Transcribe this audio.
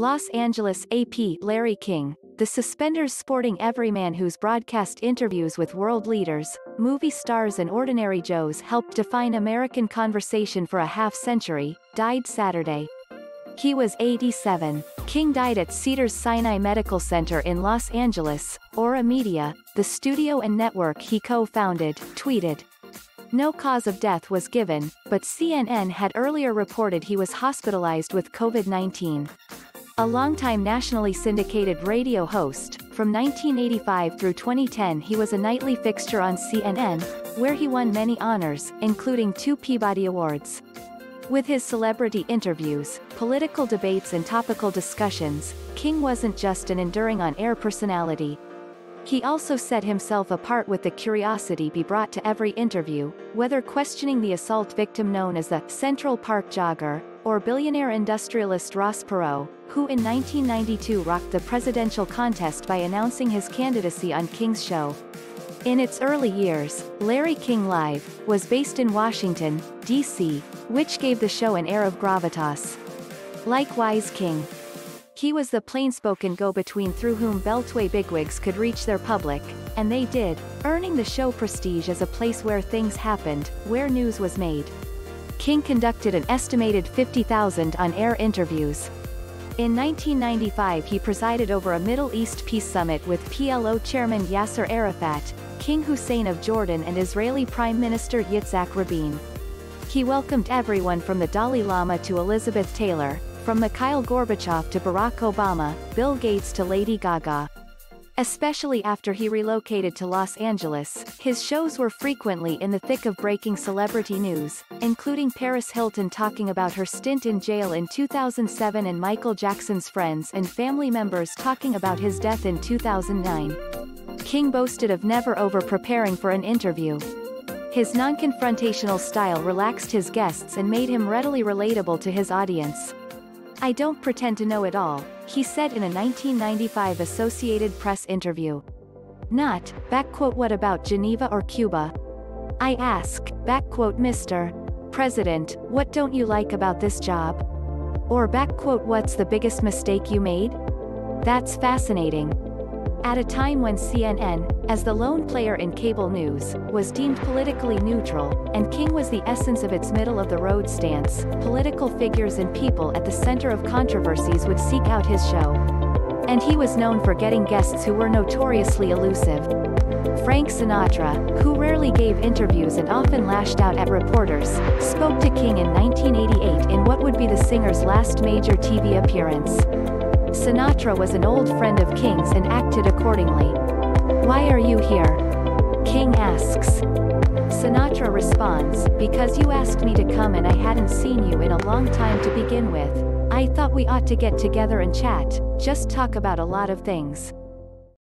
Los Angeles AP Larry King, the suspenders-sporting everyman whose broadcast interviews with world leaders, movie stars and ordinary Joes helped define American conversation for a half-century, died Saturday. He was 87. King died at Cedars-Sinai Medical Center in Los Angeles. Ora Media, the studio and network he co-founded, tweeted. No cause of death was given, but CNN had earlier reported he was hospitalized with COVID-19. A longtime nationally syndicated radio host, from 1985 through 2010 he was a nightly fixture on CNN, where he won many honors, including 2 Peabody Awards. With his celebrity interviews, political debates and topical discussions, King wasn't just an enduring on-air personality. He also set himself apart with the curiosity be brought to every interview, whether questioning the assault victim known as the Central Park Jogger, or billionaire industrialist Ross Perot, who in 1992 rocked the presidential contest by announcing his candidacy on King's show. In its early years, Larry King Live was based in Washington, D.C., which gave the show an air of gravitas. Likewise King. He was the plainspoken go-between through whom Beltway bigwigs could reach their public, and they did, earning the show prestige as a place where things happened, where news was made. King conducted an estimated 50,000 on-air interviews. In 1995 he presided over a Middle East peace summit with PLO Chairman Yasser Arafat, King Hussein of Jordan and Israeli Prime Minister Yitzhak Rabin. He welcomed everyone from the Dalai Lama to Elizabeth Taylor, from Mikhail Gorbachev to Barack Obama, Bill Gates to Lady Gaga. Especially after he relocated to Los Angeles, his shows were frequently in the thick of breaking celebrity news, including Paris Hilton talking about her stint in jail in 2007 and Michael Jackson's friends and family members talking about his death in 2009. King boasted of never over-preparing for an interview. His non-confrontational style relaxed his guests and made him readily relatable to his audience. "I don't pretend to know it all," he said in a 1995 Associated Press interview. Not, "What about Geneva or Cuba? I ask, Mr. President, what don't you like about this job? Or what's the biggest mistake you made?" That's fascinating. At a time when CNN, as the lone player in cable news, was deemed politically neutral, and King was the essence of its middle-of-the-road stance, political figures and people at the center of controversies would seek out his show. And he was known for getting guests who were notoriously elusive. Frank Sinatra, who rarely gave interviews and often lashed out at reporters, spoke to King in 1988 in what would be the singer's last major TV appearance. Sinatra was an old friend of King's and acted accordingly. "Why are you here?" King asks. Sinatra responds, "Because you asked me to come and I hadn't seen you in a long time to begin with. I thought we ought to get together and chat, just talk about a lot of things."